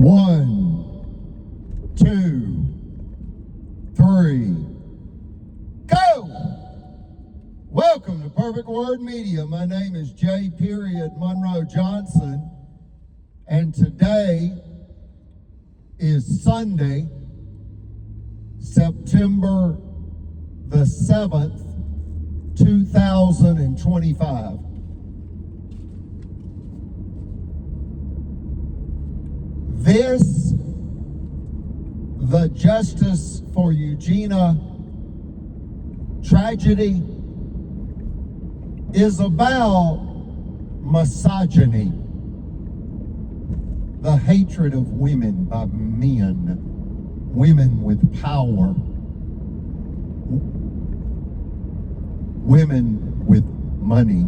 1, 2, 3, go! Welcome to Perfect Word Media. My name is J. Monroe Johnson, and today is Sunday, September the 7th, 2025. This, the Justice for Eugenia tragedy, is about misogyny, the hatred of women by men, women with power, women with money,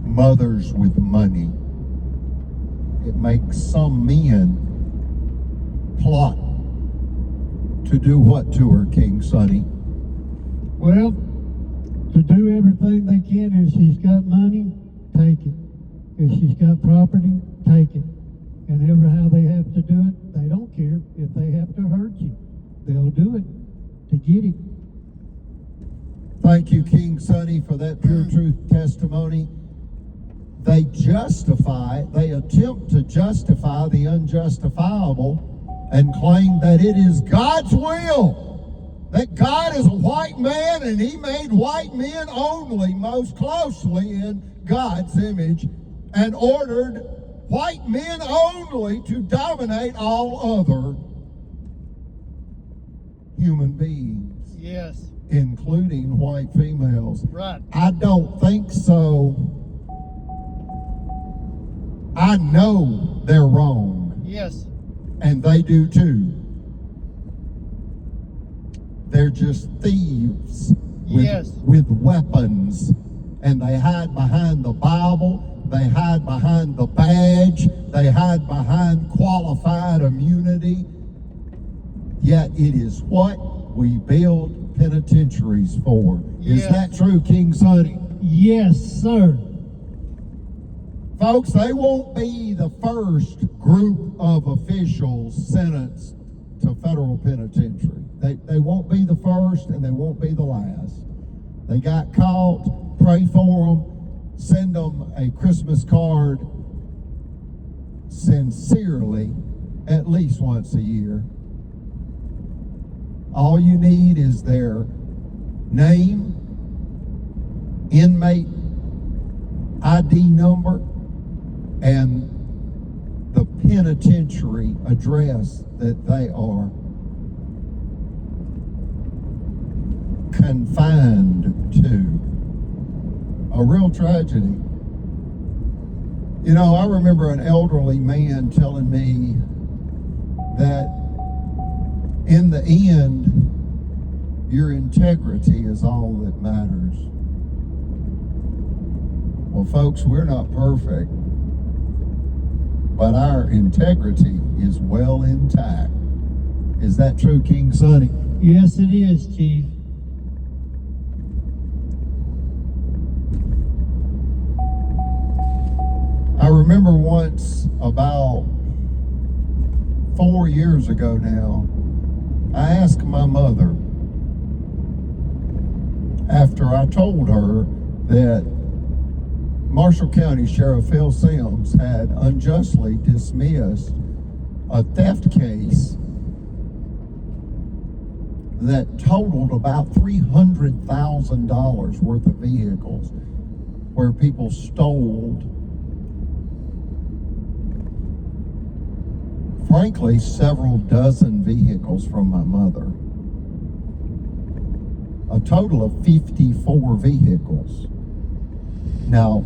mothers with money. It makes some men plot to do what to her, King Sonny? Well, to do everything they can. If she's got money, take it. If she's got property, take it. And ever how they have to do it, they don't care. If they have to hurt you, they'll do it to get it. Thank you, King Sonny, for that pure truth testimony. They attempt to justify the unjustifiable and claim that it is God's will, that God is a white man and he made white men only most closely in God's image and ordered white men only to dominate all other human beings. Yes. Including white females. Right. I don't think so. I know they're wrong. Yes. And they do too. They're just thieves with weapons. And they hide behind the Bible. They hide behind the badge. They hide behind qualified immunity. Yet it is what we build penitentiaries for. Is that true, King Sonny? Yes, sir. Folks, they won't be the first group of officials sentenced to federal penitentiary. They won't be the first and they won't be the last. They got caught, pray for them, send them a Christmas card sincerely at least once a year. All you need is their name, inmate ID number, and the penitentiary address that they are confined to. A real tragedy. You know, I remember an elderly man telling me that in the end, your integrity is all that matters. Well, folks, we're not perfect, but our integrity is well intact. Is that true, King Sonny? Yes, it is, Chief. I remember once, about 4 years ago now, I asked my mother, after I told her that Marshall County Sheriff Phil Sims had unjustly dismissed a theft case that totaled about $300,000 worth of vehicles, where people stole, frankly, several dozen vehicles from my mother. A total of 54 vehicles. Now,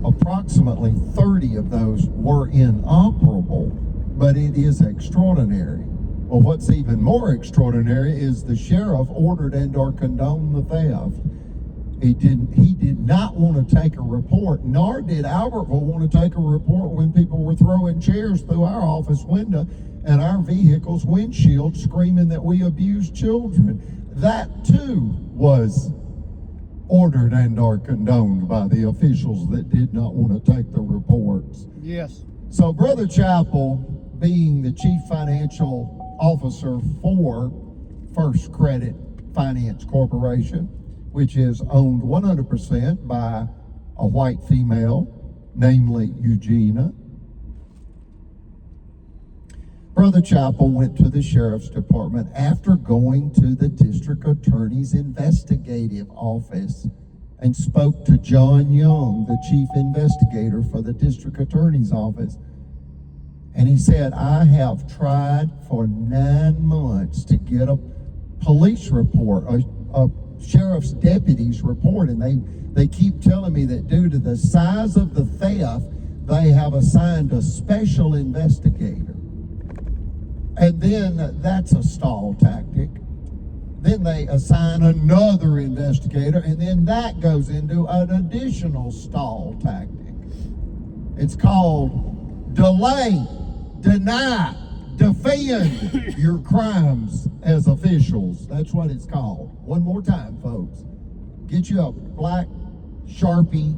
approximately 30 of those were inoperable, but it is extraordinary. Well, what's even more extraordinary is the sheriff ordered and/or condoned the theft. He did not want to take a report, nor did Albertville want to take a report when people were throwing chairs through our office window and our vehicle's windshield, screaming that we abused children. That too was ordered and/or condoned by the officials that did not want to take the reports. Yes. So Brother Chappell, being the chief financial officer for First Credit Finance Corporation, which is owned 100% by a white female, namely Eugenia, Brother Chappell went to the sheriff's department after going to the district attorney's investigative office and spoke to John Young, the chief investigator for the district attorney's office. And he said, I have tried for 9 months to get a police report, a sheriff's deputy's report, and they keep telling me that due to the size of the theft, they have assigned a special investigator. And then that's a stall tactic. Then they assign another investigator, and then that goes into an additional stall tactic. It's called delay, deny, defend your crimes as officials. That's what it's called. One more time, folks. Get you a black Sharpie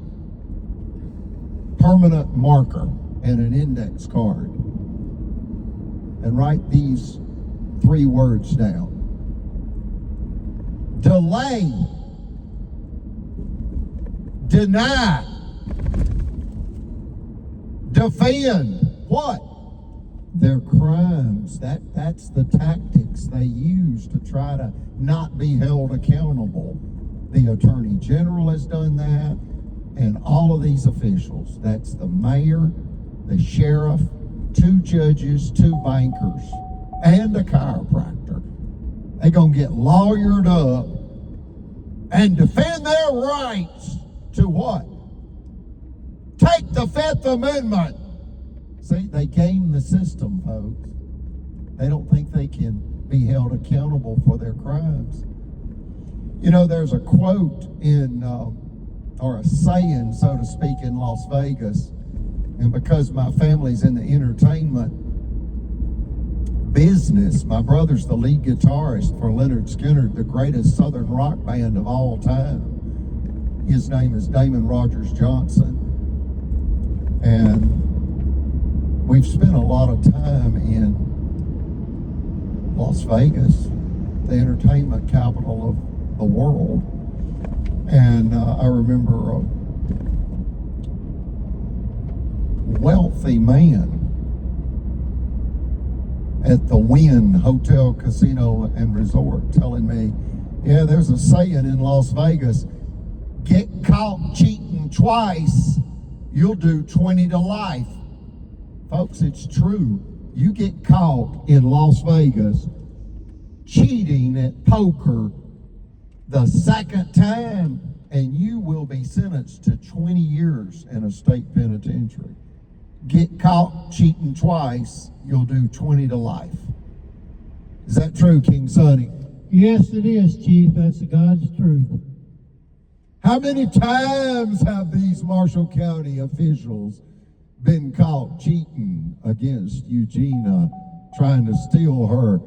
permanent marker and an index card, and write these 3 words down. Delay, deny, defend what? Their crimes. That's the tactics they use to try to not be held accountable. The Attorney General has done that, and all of these officials. That's the mayor, the sheriff, 2 judges, 2 bankers, and a chiropractor. They're going to get lawyered up and defend their rights to what? Take the 5th Amendment. See, they game the system, folks. They don't think they can be held accountable for their crimes. You know, there's a quote or a saying, so to speak, in Las Vegas. And because my family's in the entertainment business, my brother's the lead guitarist for Leonard Skinner, the greatest Southern rock band of all time. His name is Damon Rogers Johnson. And we've spent a lot of time in Las Vegas, the entertainment capital of the world. And I remember a wealthy man at the Wynn Hotel, Casino, and Resort telling me, yeah, there's a saying in Las Vegas, get caught cheating twice, you'll do 20 to life. Folks, it's true. You get caught in Las Vegas cheating at poker the second time, and you will be sentenced to 20 years in a state penitentiary. Get caught cheating twice, you'll do 20 to life. Is that true, King Sonny? Yes, it is, Chief. That's God's truth. How many times have these Marshall County officials been caught cheating against Eugenia, trying to steal her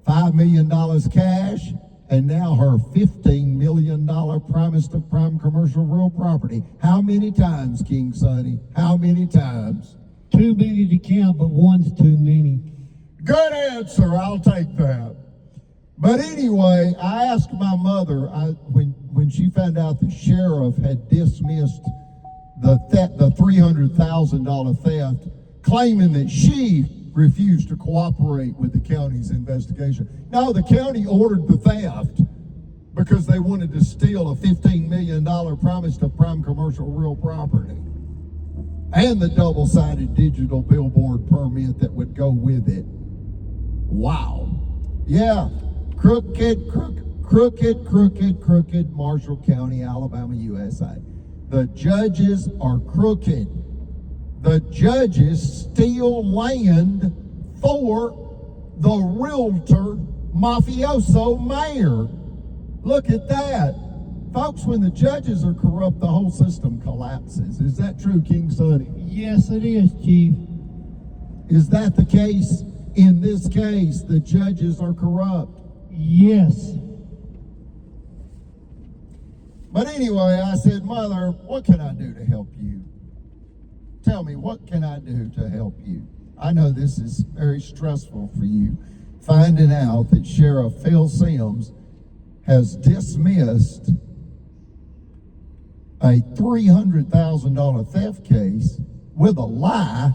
$5 million cash, and now her $15 million promise of prime commercial real property? How many times, King Sonny? How many times? Too many to count, but one's too many. Good answer. I'll take that. But anyway, I asked my mother, when she found out the sheriff had dismissed the $300,000 theft, claiming that she refused to cooperate with the county's investigation. No, the county ordered the theft because they wanted to steal a $15 million promise to prime commercial real property and the double-sided digital billboard permit that would go with it. Wow. Yeah, crooked Marshall County, Alabama, USA. The judges are crooked. The judges steal land for the realtor mafioso mayor. Look at that. Folks, when the judges are corrupt, the whole system collapses. Is that true, King Sonny? Yes, it is, Chief. Is that the case? In this case, the judges are corrupt. Yes. But anyway, I said, Mother, what can I do to help you? Tell me, what can I do to help you? I know this is very stressful for you, finding out that Sheriff Phil Sims has dismissed a $300,000 theft case with a lie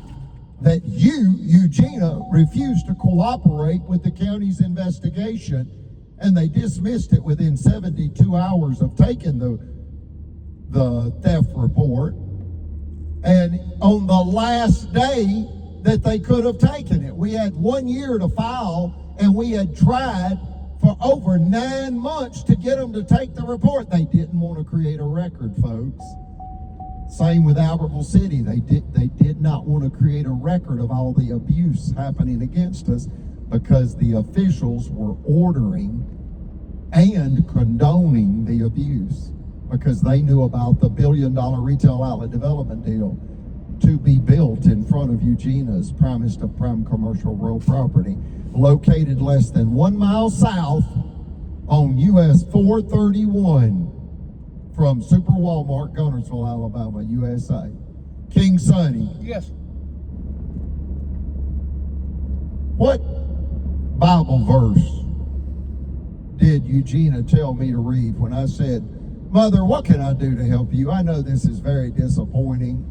that you, Eugenia, refused to cooperate with the county's investigation, and they dismissed it within 72 hours of taking the theft report, and on the last day that they could have taken it. We had 1 year to file, and we had tried for over 9 months to get them to take the report. They didn't want to create a record, folks. Same with Albertville City. They did not want to create a record of all the abuse happening against us because the officials were ordering and condoning the abuse because they knew about the $1 billion retail outlet development deal to be built in front of Eugenia's promised of prime commercial real property, located less than 1 mile south on US 431 from Super Walmart, Gunnersville, Alabama, USA. King Sonny. Yes. What Bible verse did Eugenia tell me to read when I said, Mother, what can I do to help you? I know this is very disappointing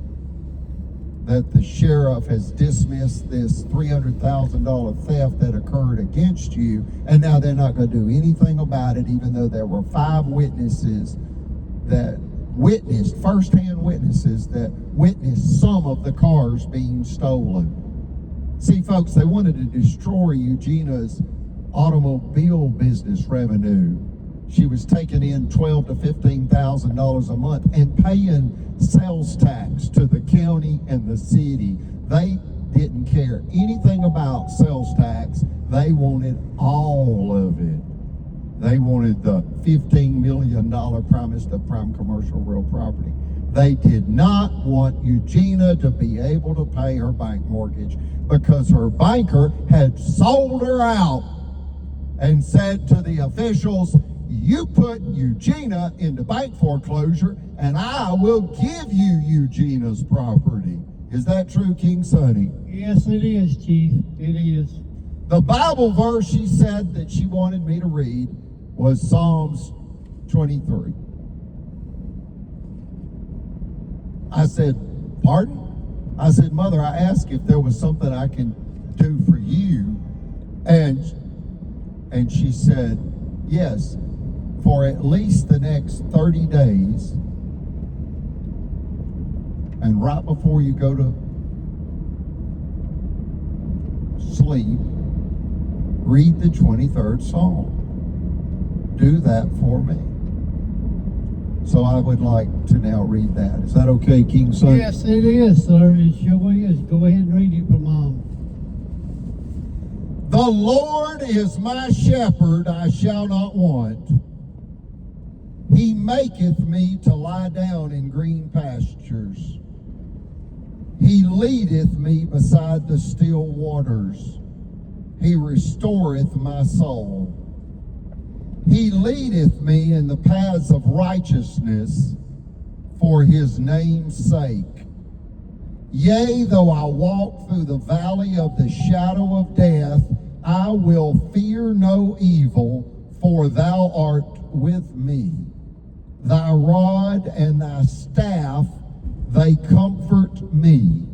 that the sheriff has dismissed this $300,000 theft that occurred against you, and now they're not going to do anything about it, even though there were 5 witnesses that witnessed, first-hand witnesses that witnessed some of the cars being stolen. See, folks, they wanted to destroy Eugenia's automobile business revenue. She was taking in $12,000 to $15,000 a month and paying sales tax to the county and the city. They didn't care anything about sales tax. They wanted all of it. They wanted the $15 million promised of prime commercial real property. They did not want Eugenia to be able to pay her bank mortgage because her banker had sold her out and said to the officials, you put Eugenia into bank foreclosure and I will give you Eugenia's property. Is that true, King Sonny? Yes, it is, Chief. It is. The Bible verse she said that she wanted me to read was Psalms 23. I said, pardon? I said, Mother, I asked if there was something I can do for you. And she said, yes, for at least the next 30 days. And right before you go to sleep, read the 23rd Psalm. Do that for me. So I would like to now read that. Is that okay, King Son? Yes, it is, sir. It sure is. Go ahead and read it for Mom. The Lord is my shepherd, I shall not want. He maketh me to lie down in green pastures. He leadeth me beside the still waters. He restoreth my soul. He leadeth me in the paths of righteousness for his name's sake. Yea, though I walk through the valley of the shadow of death, I will fear no evil, for thou art with me. Thy rod and thy staff, they comfort me.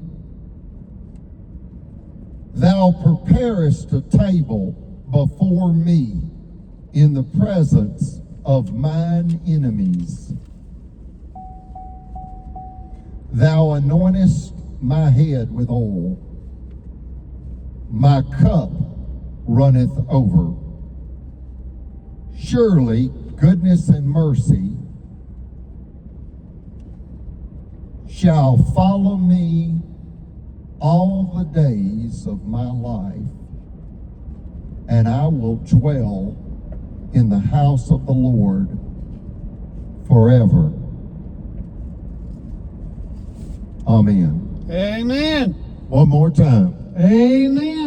Thou preparest a table before me in the presence of mine enemies. Thou anointest my head with oil. My cup runneth over. Surely goodness and mercy shall follow me all the days of my life, and I will dwell in the house of the Lord forever. Amen. Amen. One more time. Amen.